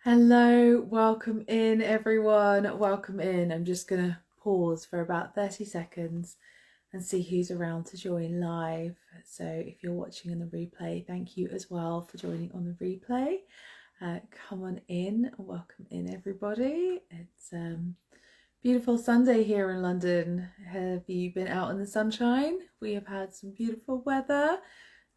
Hello, welcome in everyone, welcome in. I'm just gonna pause for about 30 seconds and see who's around to join live. So if you're watching on the replay, thank you as well for joining on the replay. Come on in, welcome in everybody. It's beautiful Sunday here in London. Have you been out in the sunshine? We have had some beautiful weather.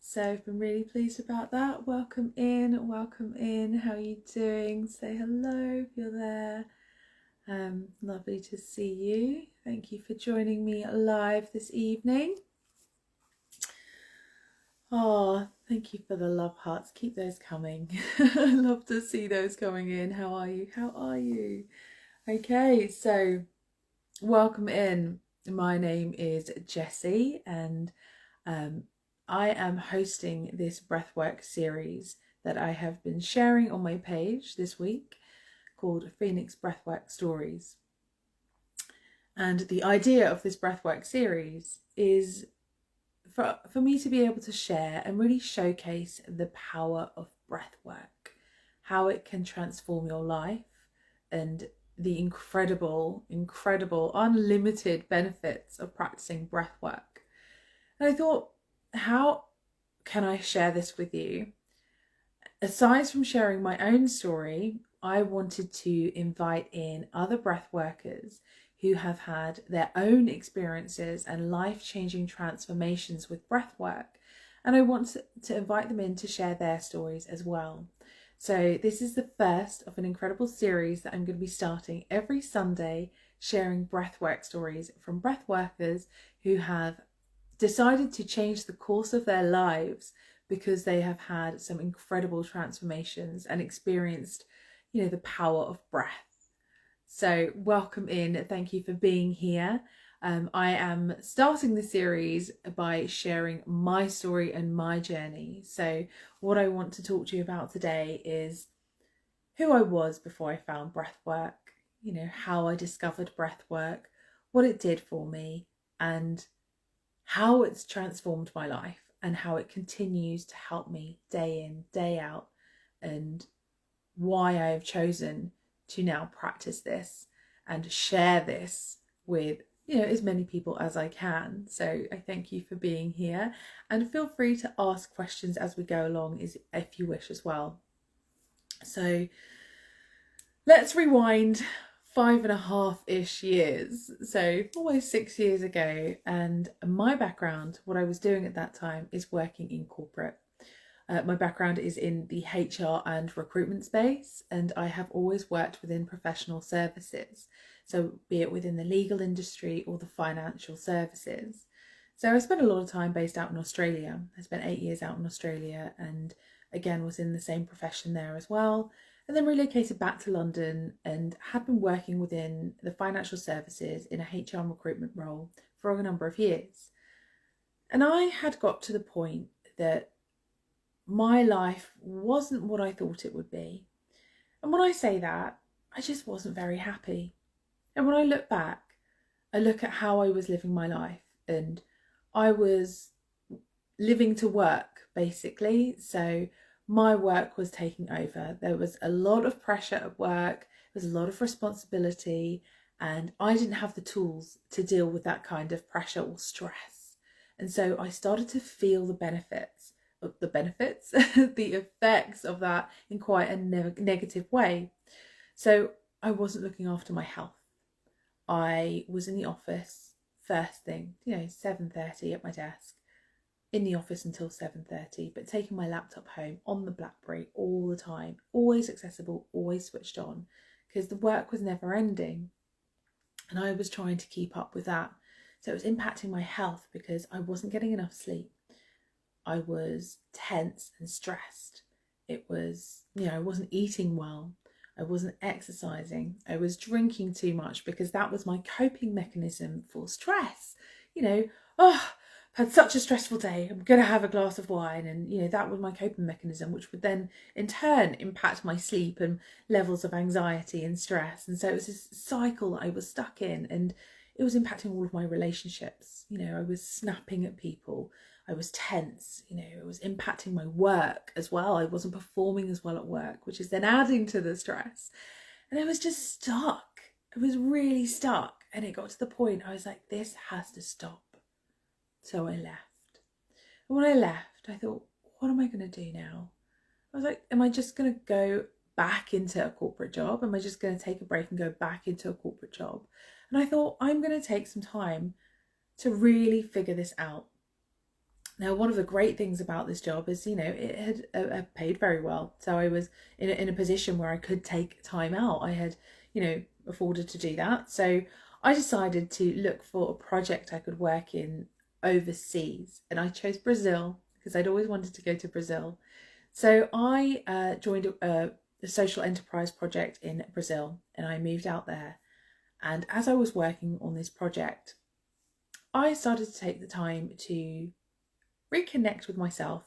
So I've been really pleased about that. Welcome in, welcome in. How are you doing? Say hello if you're there. Lovely to see you. Thank you for joining me live this evening. Oh, thank you for the love hearts. Keep those coming. I love to see those coming in. How are you? How are you? Okay, so welcome in. My name is Jessie and I am hosting this breathwork series that I have been sharing on my page this week called Phoenix Breathwork Stories. And the idea of this breathwork series is for me to be able to share and really showcase the power of breathwork, how it can transform your life, and the incredible, unlimited benefits of practicing breathwork. And I thought, how can I share this with you? Aside from sharing my own story, I wanted to invite in other breath workers who have had their own experiences and life-changing transformations with breath work. And I want to invite them in to share their stories as well. So this is the first of an incredible series that I'm going to be starting every Sunday, sharing breathwork stories from breath workers who have decided to change the course of their lives because they have had some incredible transformations and experienced, the power of breath. So welcome in. Thank you for being here. I am starting the series by sharing my story and my journey. So what I want to talk to you about today is who I was before I found breathwork, how I discovered breathwork, what it did for me, and how it's transformed my life and how it continues to help me day in, day out, and why I have chosen to now practice this and share this with as many people as I can. So I thank you for being here, and feel free to ask questions as we go along if you wish as well. So let's rewind 5.5-ish years, so almost 6 years ago, and my background, what I was doing at that time, is working in corporate. My background is in the HR and recruitment space, and I have always worked within professional services, so be it within the legal industry or the financial services. So I spent a lot of time based out in Australia. I spent 8 years out in Australia, and again was in the same profession there as well, and then relocated back to London and had been working within the financial services in a HR and recruitment role for a number of years. And I had got to the point that my life wasn't what I thought it would be. And when I say that, I just wasn't very happy. And when I look back, I look at how I was living my life, and I was living to work, basically. So my work was taking over. There was a lot of pressure at work, there was a lot of responsibility, and I didn't have the tools to deal with that kind of pressure or stress. And so I started to feel the effects of that in quite a negative way. So I wasn't looking after my health. I was in the office first thing, 7:30 at my desk, in the office until 7:30, but taking my laptop home on the BlackBerry all the time, always accessible, always switched on, because the work was never ending. And I was trying to keep up with that. So it was impacting my health because I wasn't getting enough sleep. I was tense and stressed. It was, I wasn't eating well. I wasn't exercising. I was drinking too much because that was my coping mechanism for stress. I've had such a stressful day, I'm going to have a glass of wine. And, that was my coping mechanism, which would then in turn impact my sleep and levels of anxiety and stress. And so it was this cycle that I was stuck in, and it was impacting all of my relationships. I was snapping at people. I was tense, you know, it was impacting my work as well. I wasn't performing as well at work, which is then adding to the stress. And I was just stuck. I was really stuck. And it got to the point I was like, this has to stop. So I left. And when I left, I thought, what am I going to do now? I was like, am I just going to go back into a corporate job? Am I just going to take a break and go back into a corporate job? And I thought, I'm going to take some time to really figure this out. Now, one of the great things about this job is, you know, it had paid very well. So I was in a position where I could take time out. I had, you know, afforded to do that. So I decided to look for a project I could work in overseas. And I chose Brazil because I'd always wanted to go to Brazil. So I joined a social enterprise project in Brazil, and I moved out there. And as I was working on this project, I started to take the time to reconnect with myself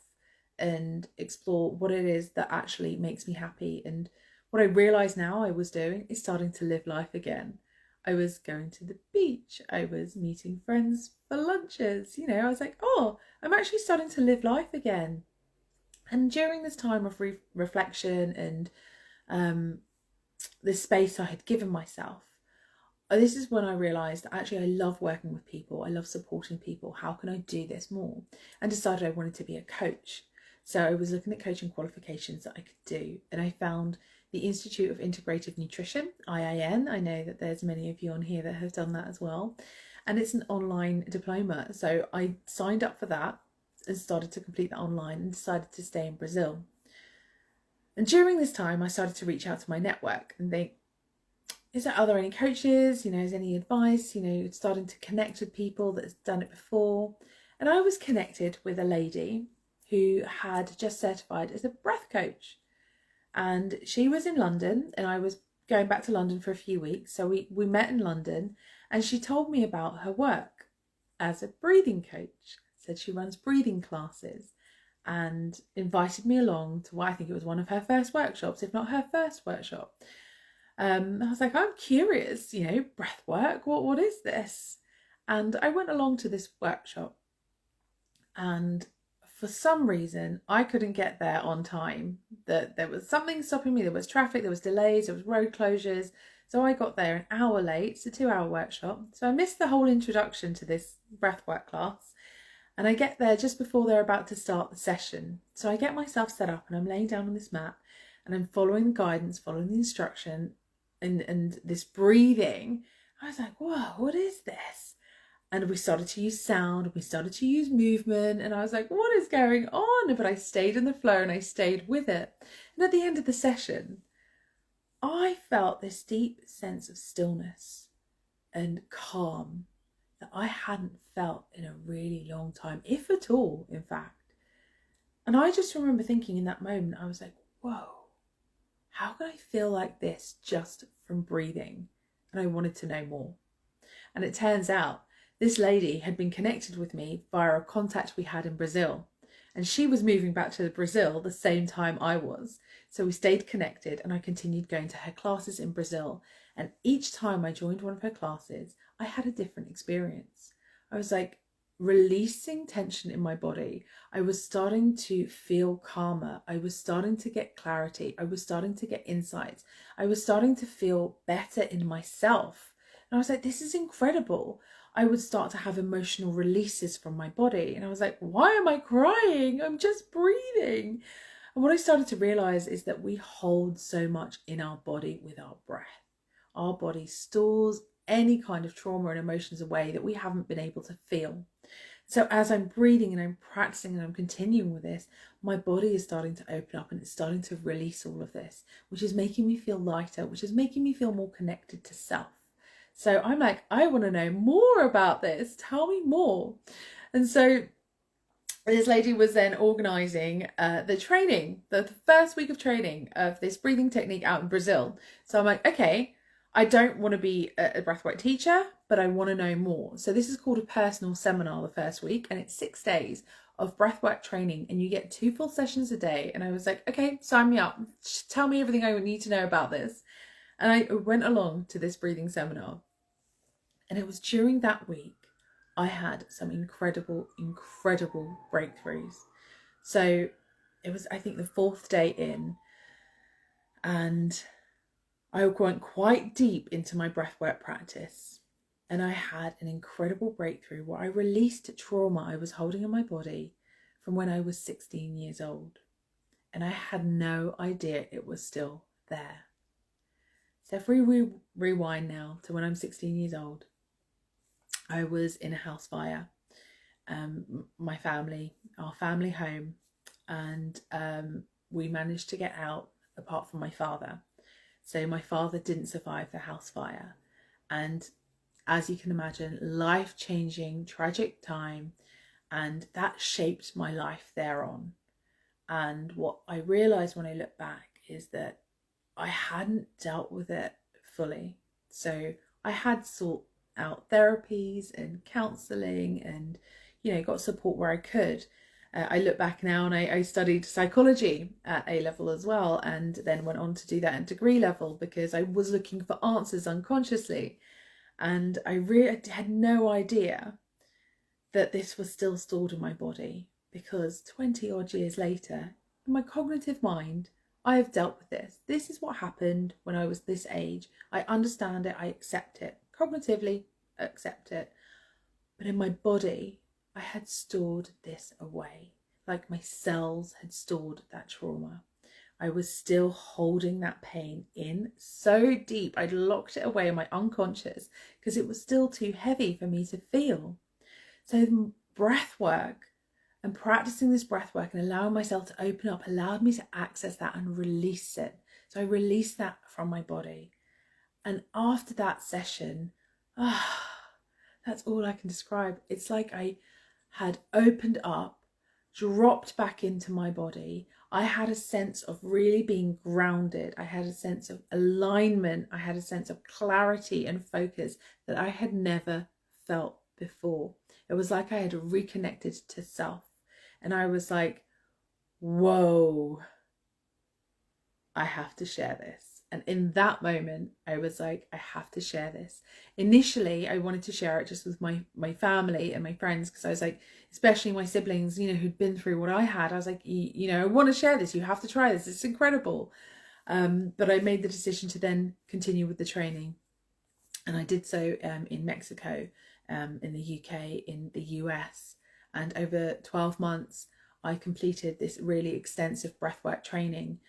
and explore what it is that actually makes me happy. And what I realised now I was doing is starting to live life again. I was going to the beach. I was meeting friends for lunches. You know, I was like, oh, I'm actually starting to live life again. And during this time of reflection and this space I had given myself, this is when I realised that actually I love working with people. I love supporting people. How can I do this more? And decided I wanted to be a coach. So I was looking at coaching qualifications that I could do. And I found the Institute of Integrative Nutrition, IIN. I know that there's many of you on here that have done that as well. And it's an online diploma. So I signed up for that and started to complete that online and decided to stay in Brazil. And during this time, I started to reach out to my network and think, are there any coaches? You know, is any advice? You know, starting to connect with people that's done it before. And I was connected with a lady who had just certified as a breath coach. And she was in London and I was going back to London for a few weeks. So we met in London and she told me about her work as a breathing coach. Said she runs breathing classes and invited me along to what I think it was one of her first workshops, if not her first workshop. I was like, I'm curious, you know, breath work, what is this? And I went along to this workshop and for some reason I couldn't get there on time. That there was something stopping me. There was traffic, there was delays, there was road closures. So I got there an hour late. It's a 2-hour workshop. So I missed the whole introduction to this breathwork class. And I get there just before they're about to start the session. So I get myself set up and I'm laying down on this mat and I'm following the guidance, following the instruction and this breathing. I was like, whoa, what is this? And we started to use sound, we started to use movement, and I was like, what is going on? But I stayed in the flow and I stayed with it. And at the end of the session, I felt this deep sense of stillness and calm that I hadn't felt in a really long time, if at all, in fact. And I just remember thinking in that moment, I was like, whoa, how can I feel like this just from breathing? And I wanted to know more. And it turns out this lady had been connected with me via a contact we had in Brazil. And she was moving back to Brazil the same time I was. So we stayed connected and I continued going to her classes in Brazil. And each time I joined one of her classes, I had a different experience. I was like releasing tension in my body. I was starting to feel calmer. I was starting to get clarity. I was starting to get insights. I was starting to feel better in myself. And I was like, this is incredible. I would start to have emotional releases from my body. And I was like, why am I crying? I'm just breathing. And what I started to realize is that we hold so much in our body with our breath. Our body stores any kind of trauma and emotions away that we haven't been able to feel. So as I'm breathing and I'm practicing and I'm continuing with this, my body is starting to open up and it's starting to release all of this, which is making me feel lighter, which is making me feel more connected to self. So I'm like, I want to know more about this. Tell me more. And so this lady was then organising the training, the first week of training of this breathing technique out in Brazil. So I'm like, okay, I don't want to be a breathwork teacher, but I want to know more. So this is called a personal seminar the first week, and it's 6 days of breathwork training, and you get 2 full sessions a day. And I was like, okay, sign me up. Tell me everything I would need to know about this. And I went along to this breathing seminar. And it was during that week I had some incredible breakthroughs. So it was, I think, the 4th day in, and I went quite deep into my breathwork practice, and I had an incredible breakthrough where I released trauma I was holding in my body from when I was 16 years old, and I had no idea it was still there. So if we rewind now to when I'm 16 years old, I was in a house fire, our family home, and we managed to get out apart from my father. So my father didn't survive the house fire. And as you can imagine, life-changing, tragic time, and that shaped my life thereon. And what I realised when I look back is that I hadn't dealt with it fully. So I had sought out therapies and counselling and, got support where I could. I look back now and I studied psychology at A level as well, and then went on to do that at degree level because I was looking for answers unconsciously. And I had no idea that this was still stored in my body, because 20 odd years later, in my cognitive mind, I have dealt with this. This is what happened when I was this age. I understand it, I accept it. Cognitively, accept it. But in my body, I had stored this away. Like my cells had stored that trauma. I was still holding that pain in so deep. I'd locked it away in my unconscious because it was still too heavy for me to feel. So breath work and practicing this breath work and allowing myself to open up allowed me to access that and release it. So I released that from my body. And after that session, that's all I can describe. It's like I had opened up, dropped back into my body. I had a sense of really being grounded. I had a sense of alignment. I had a sense of clarity and focus that I had never felt before. It was like I had reconnected to self. And I was like, whoa, I have to share this. And in that moment, I was like, I have to share this. Initially, I wanted to share it just with my family and my friends, because I was like, especially my siblings, who'd been through what I had. I was like, I want to share this. You have to try this. It's incredible. But I made the decision to then continue with the training. And I did so in Mexico, in the UK, in the US. And over 12 months, I completed this really extensive breathwork training.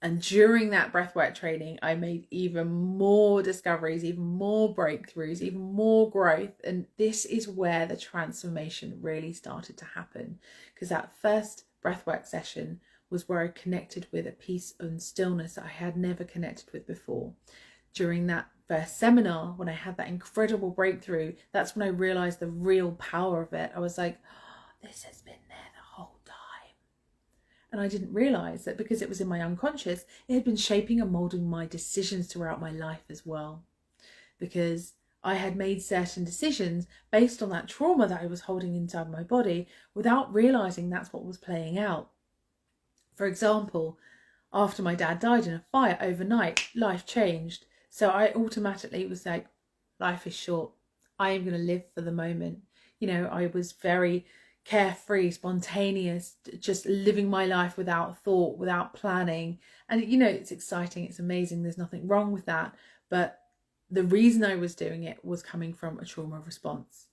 And during that breathwork training, I made even more discoveries, even more breakthroughs, even more growth. And this is where the transformation really started to happen. Because that first breathwork session was where I connected with a peace and stillness that I had never connected with before. During that first seminar, when I had that incredible breakthrough, that's when I realized the real power of it. I was like, oh, this has been there the whole time. And I didn't realize that because it was in my unconscious, it had been shaping and molding my decisions throughout my life as well. Because I had made certain decisions based on that trauma that I was holding inside my body without realizing that's what was playing out. For example, after my dad died in a fire overnight, life changed. So I automatically was like, life is short. I am going to live for the moment. I was very carefree, spontaneous, just living my life without thought, without planning. And, it's exciting. It's amazing. There's nothing wrong with that. But the reason I was doing it was coming from a trauma response.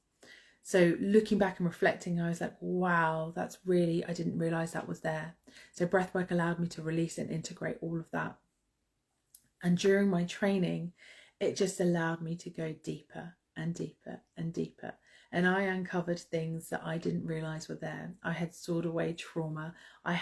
So looking back and reflecting, I was like, wow, I didn't realize that was there. So breathwork allowed me to release and integrate all of that. And during my training, it just allowed me to go deeper and deeper and deeper. And I uncovered things that I didn't realize were there. I had stored away trauma. I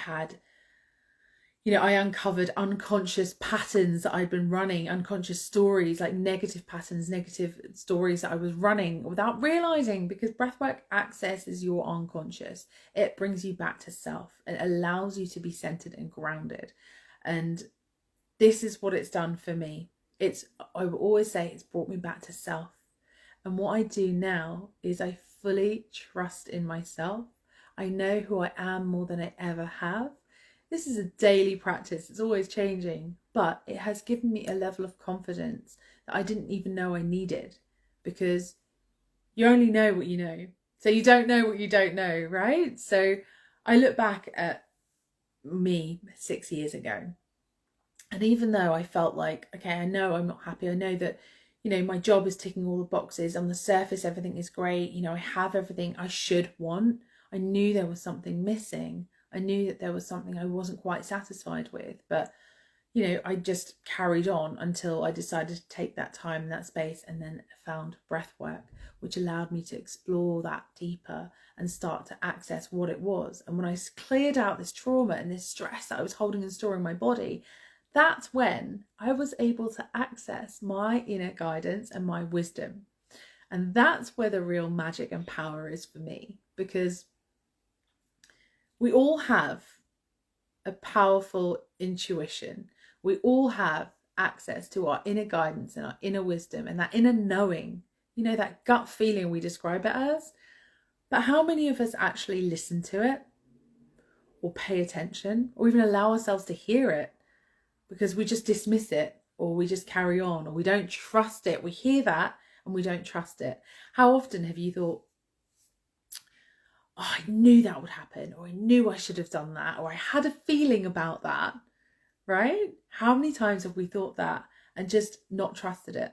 uncovered unconscious patterns that I'd been running, unconscious stories, like negative patterns, negative stories that I was running without realizing, because breathwork accesses your unconscious. It brings you back to self. It allows you to be centered and grounded. And this is what it's done for me. I would always say it's brought me back to self. And what I do now is I fully trust in myself. I know who I am more than I ever have. This is a daily practice. It's always changing, but it has given me a level of confidence that I didn't even know I needed, because You only know what you know. So you don't know what you don't know, right? So I look back at me 6 years ago. And even though I felt like, okay, I know I'm not happy. I know that, my job is ticking all the boxes. On the surface, everything is great. I have everything I should want. I knew there was something missing. I knew that there was something I wasn't quite satisfied with. But, I just carried on until I decided to take that time and that space, and then found breath work, which allowed me to explore that deeper and start to access what it was. And when I cleared out this trauma and this stress that I was holding and storing in my body, that's when I was able to access my inner guidance and my wisdom. And that's where the real magic and power is for me, because we all have a powerful intuition. We all have access to our inner guidance and our inner wisdom and that inner knowing, that gut feeling we describe it as. But how many of us actually listen to it or pay attention or even allow ourselves to hear it? Because we just dismiss it, or we just carry on, or we don't trust it. We hear that and we don't trust it. How often have you thought, oh, I knew that would happen, or I knew I should have done that, or I had a feeling about that, right? How many times have we thought that and just not trusted it?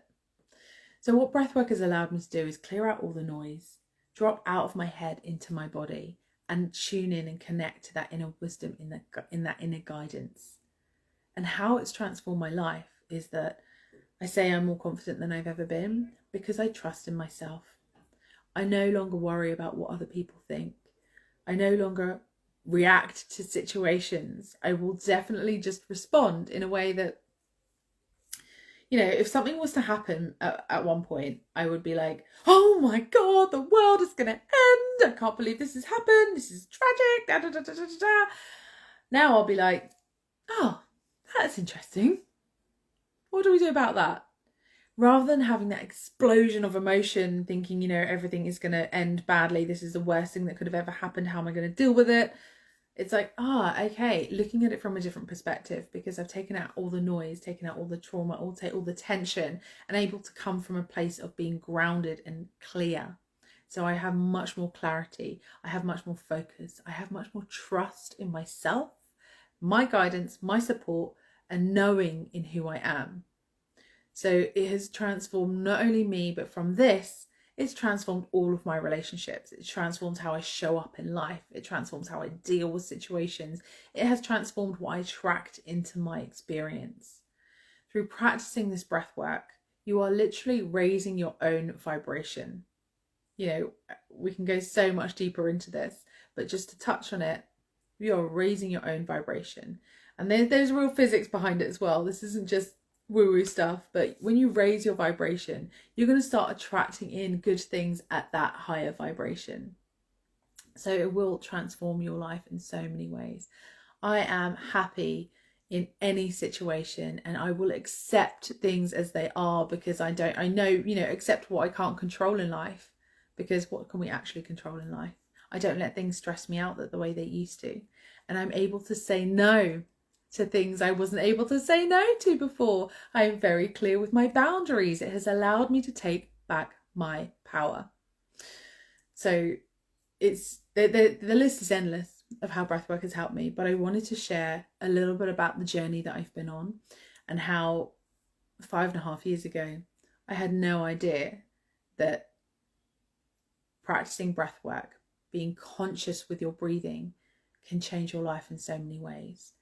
So what breathwork has allowed me to do is clear out all the noise, drop out of my head into my body, and tune in and connect to that inner wisdom, in that inner guidance. And how it's transformed my life is that I say I'm more confident than I've ever been because I trust in myself. I no longer worry about what other people think. I no longer react to situations. I will definitely just respond in a way that, if something was to happen at one point, I would be like, oh my God, the world is going to end. I can't believe this has happened. This is tragic. Da, da, da, da, da, da. Now I'll be like, oh, that's interesting. What do we do about that? Rather than having that explosion of emotion, thinking, everything is going to end badly. This is the worst thing that could have ever happened. How am I going to deal with it? It's like, okay, looking at it from a different perspective, because I've taken out all the noise, taken out all the trauma, all the tension, and able to come from a place of being grounded and clear. So I have much more clarity. I have much more focus. I have much more trust in myself, my guidance, my support, and knowing in who I am. So it has transformed not only me, but from this, it's transformed all of my relationships. It transforms how I show up in life. It transforms how I deal with situations. It has transformed what I attract into my experience. Through practicing this breath work, you are literally raising your own vibration. We can go so much deeper into this, but just to touch on it, you're raising your own vibration. And there's real physics behind it as well. This isn't just woo-woo stuff, but when you raise your vibration, you're going to start attracting in good things at that higher vibration. So it will transform your life in so many ways. I am happy in any situation, and I will accept things as they are, because I know, accept what I can't control in life, because what can we actually control in life? I don't let things stress me out the way they used to. And I'm able to say no to things I wasn't able to say no to before. I am very clear with my boundaries. It has allowed me to take back my power. So it's the list is endless of how breathwork has helped me, but I wanted to share a little bit about the journey that I've been on, and how 5.5 years ago I had no idea that practicing breathwork, being conscious with your breathing, can change your life in so many ways.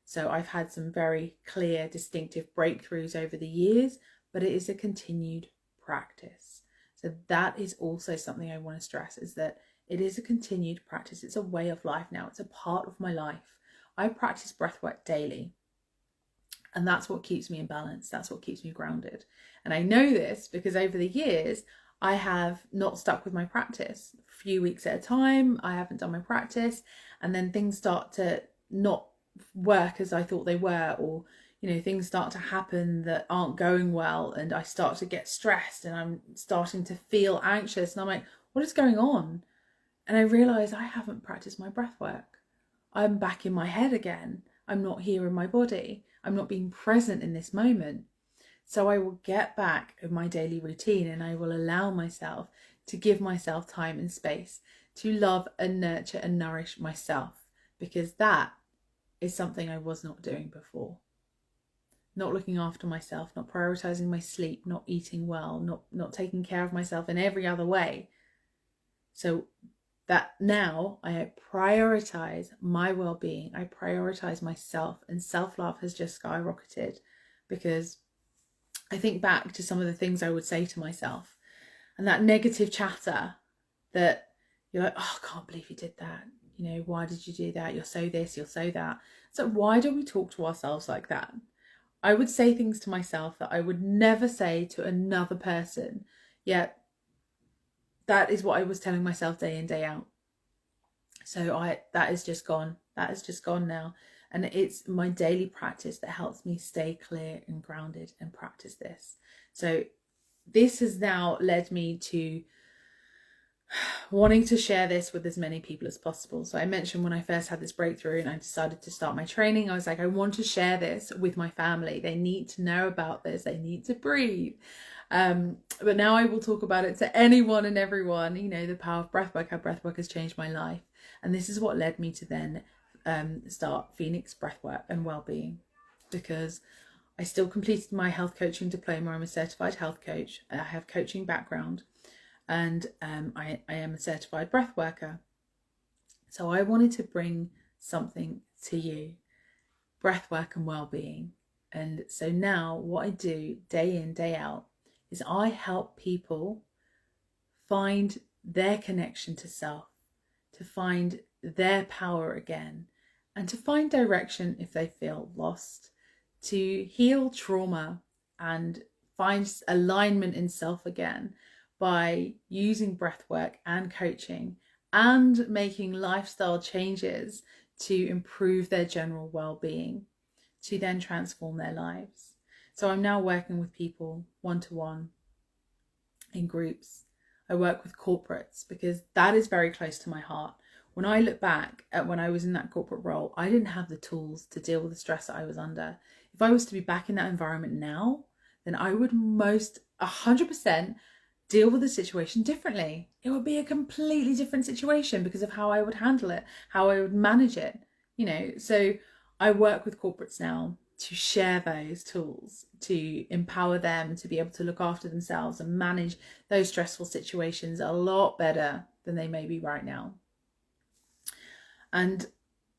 So I've had some very clear, distinctive breakthroughs over the years, but it is a continued practice. So that is also something I want to stress, is that it is a continued practice. It's a way of life now. It's a part of my life. I practice breathwork daily, and that's what keeps me in balance. That's what keeps me grounded. And I know this because over the years, I have not stuck with my practice. A few weeks at a time, I haven't done my practice, and then things start to not work as I thought they were, or things start to happen that aren't going well, and I start to get stressed, and I'm starting to feel anxious, and I'm like, what is going on? And I realize I haven't practiced my breath work. I'm back in my head again. I'm not here in my body. I'm not being present in this moment. So I will get back in my daily routine, and I will allow myself to give myself time and space to love and nurture and nourish myself, because that is something I was not doing before. Not looking after myself, not prioritizing my sleep, not eating well, not taking care of myself in every other way. So that now I prioritize my well-being, I prioritize myself, and self-love has just skyrocketed, because I think back to some of the things I would say to myself, and that negative chatter that you're like, oh, I can't believe you did that. You know, why did you do that? You're so this, you're so that. So why do we talk to ourselves like that? I would say things to myself that I would never say to another person, yet that is what I was telling myself day in, day out. So that is just gone. That is just gone now. And it's my daily practice that helps me stay clear and grounded and practice this. So this has now led me to wanting to share this with as many people as possible. So I mentioned when I first had this breakthrough and I decided to start my training, I was like, I want to share this with my family. They need to know about this. They need to breathe. But now I will talk about it to anyone and everyone, you know, the power of breathwork, how breathwork has changed my life. And this is what led me to then start Phoenix Breathwork and Wellbeing, because I still completed my health coaching diploma. I'm a certified health coach. I have coaching background, and I am a certified breath worker. So I wanted to bring something to you, breathwork and well-being. And so now what I do day in, day out is I help people find their connection to self, to find their power again, and to find direction if they feel lost, to heal trauma and find alignment in self again by using breathwork and coaching and making lifestyle changes to improve their general well-being, to then transform their lives. So I'm now working with people one-to-one in groups. I work with corporates because that is very close to my heart. When I look back at when I was in that corporate role, I didn't have the tools to deal with the stress that I was under. If I was to be back in that environment now, then I would most 100% deal with the situation differently. It would be a completely different situation because of how I would handle it, how I would manage it, you know. So I work with corporates now to share those tools, to empower them to be able to look after themselves and manage those stressful situations a lot better than they may be right now. And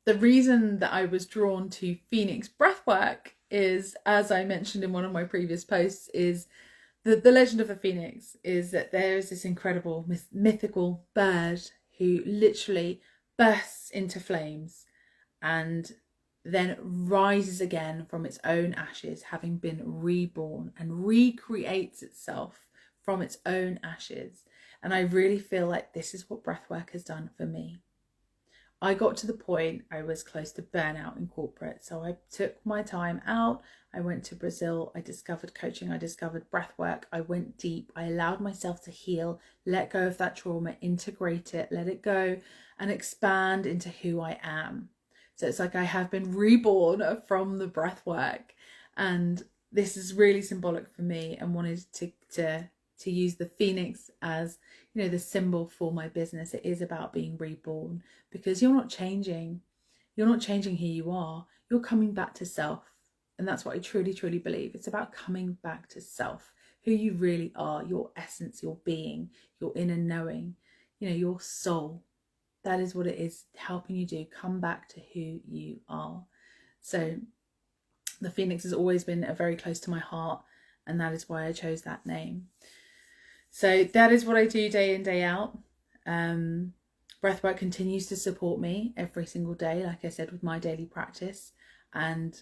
the reason that I was drawn to Phoenix Breathwork is, as I mentioned in one of my previous posts, is the legend of the Phoenix is that there is this incredible mythical bird who literally bursts into flames and then rises again from its own ashes, having been reborn, and recreates itself from its own ashes. And I really feel like this is what breathwork has done for me. I got to the point I was close to burnout in corporate. So I took my time out. I went to Brazil. I discovered coaching. I discovered breathwork. I went deep. I allowed myself to heal, let go of that trauma, integrate it, let it go, and expand into who I am. So it's like I have been reborn from the breathwork. And this is really symbolic for me, and wanted to use the phoenix as, you know, the symbol for my business. It is about being reborn, because you're not changing. You're not changing who you are. You're coming back to self. And that's what I truly, truly believe. It's about coming back to self, who you really are, your essence, your being, your inner knowing, you know, your soul. That is what it is helping you do. Come back to who you are. So the Phoenix has always been very close to my heart, and that is why I chose that name. So that is what I do day in, day out. Breathwork continues to support me every single day, like I said, with my daily practice. And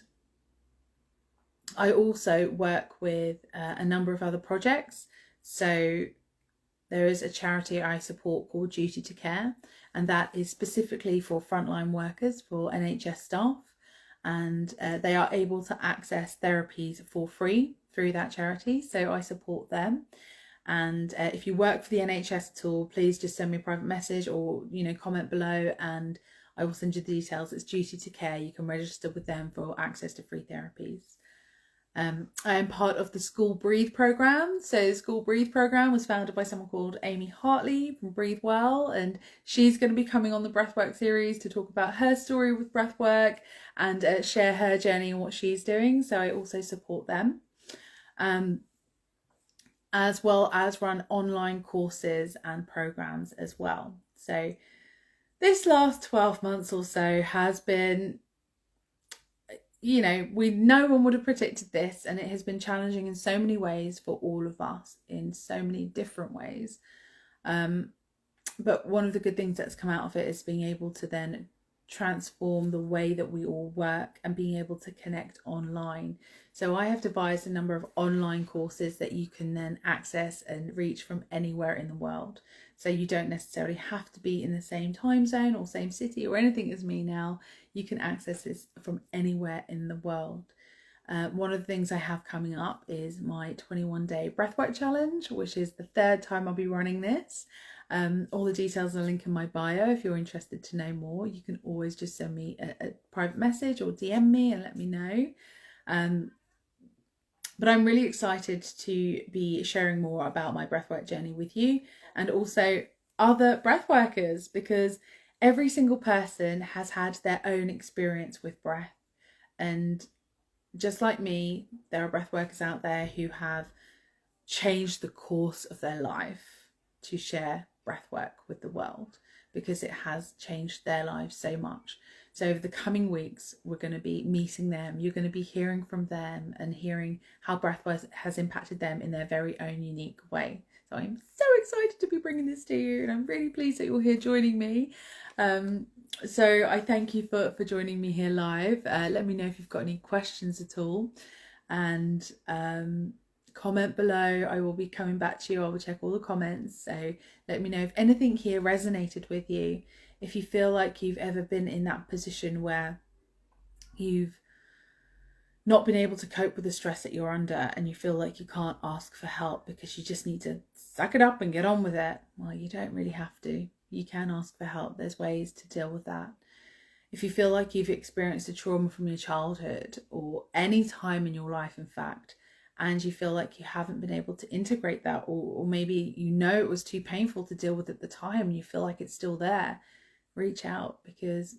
I also work with a number of other projects. So there is a charity I support called Duty to Care, and that is specifically for frontline workers, for NHS staff. And they are able to access therapies for free through that charity. So I support them. And if you work for the NHS at all, please just send me a private message or, you know, comment below, and I will send you the details. It's Duty to Care. You can register with them for access to free therapies. I am part of the School Breathe program. So the School Breathe program was founded by someone called Amy Hartley from Breathe Well, and she's going to be coming on the Breathwork series to talk about her story with Breathwork and share her journey and what she's doing. So I also support them, as well as run online courses and programs as well. So this last 12 months or so has been, no one would have predicted this, and it has been challenging in so many ways for all of us in so many different ways. But one of the good things that's come out of it is being able to then transform the way that we all work and being able to connect online. So I have devised a number of online courses that you can then access and reach from anywhere in the world. So you don't necessarily have to be in the same time zone or same city or anything as me now. You can access this from anywhere in the world. One of the things I have coming up is my 21-day breathwork challenge, which is the third time I'll be running this. All the details are linked in my bio. If you're interested to know more, you can always just send me a private message or DM me and let me know. But I'm really excited to be sharing more about my breathwork journey with you and also other breathworkers, because every single person has had their own experience with breath. And just like me, there are breathworkers out there who have changed the course of their life to share breathwork with the world, because it has changed their lives so much. So over the coming weeks, we're going to be meeting them. You're going to be hearing from them and hearing how breathwork has impacted them in their very own unique way. So I'm so excited to be bringing this to you, and I'm really pleased that you're here joining me. So I thank you for joining me here live. Let me know if you've got any questions at all, and comment below. I will be coming back to you. I will check all the comments. So let me know if anything here resonated with you. If you feel like you've ever been in that position where you've not been able to cope with the stress that you're under and you feel like you can't ask for help because you just need to suck it up and get on with it. Well, you don't really have to. You can ask for help. There's ways to deal with that. If you feel like you've experienced a trauma from your childhood or any time in your life, in fact, and you feel like you haven't been able to integrate that, or maybe it was too painful to deal with at the time and you feel like it's still there, reach out. Because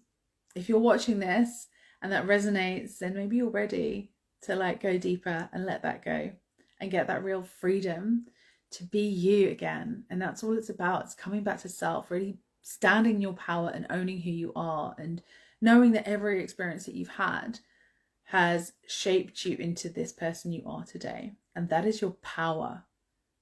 if you're watching this and that resonates, then maybe you're ready to go deeper and let that go and get that real freedom to be you again. And that's all it's about. It's coming back to self, really standing in your power and owning who you are, and knowing that every experience that you've had has shaped you into this person you are today. And that is your power.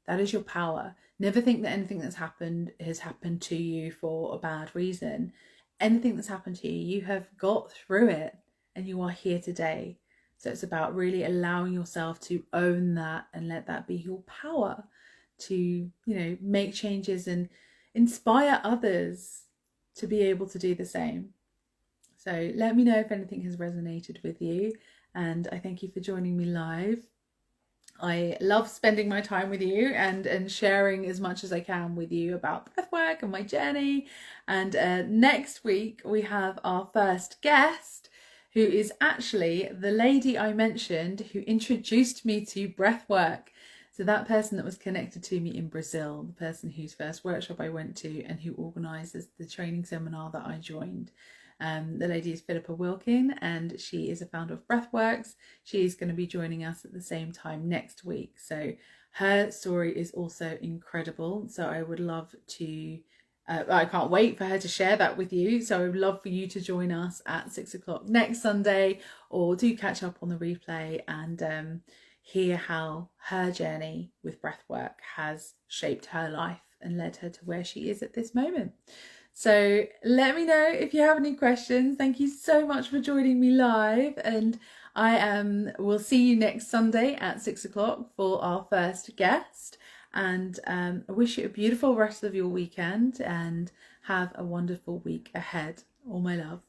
That is your power. Never think that anything that's happened has happened to you for a bad reason. Anything that's happened to you, you have got through it and you are here today. So it's about really allowing yourself to own that and let that be your power to, make changes and inspire others to be able to do the same. So let me know if anything has resonated with you, and I thank you for joining me live. I love spending my time with you and sharing as much as I can with you about breathwork and my journey. And next week we have our first guest, who is actually the lady I mentioned who introduced me to breathwork. So that person that was connected to me in Brazil, the person whose first workshop I went to and who organises the training seminar that I joined. The lady is Philippa Wilkin, and she is a founder of Breathworks. She is going to be joining us at the same time next week. So her story is also incredible. So I would love to, I can't wait for her to share that with you. So I would love for you to join us at 6 o'clock next Sunday, or do catch up on the replay and hear how her journey with breathwork has shaped her life and led her to where she is at this moment. So let me know if you have any questions. Thank you so much for joining me live, and I will see you next Sunday at 6 o'clock for our first guest. And I wish you a beautiful rest of your weekend and have a wonderful week ahead. All my love.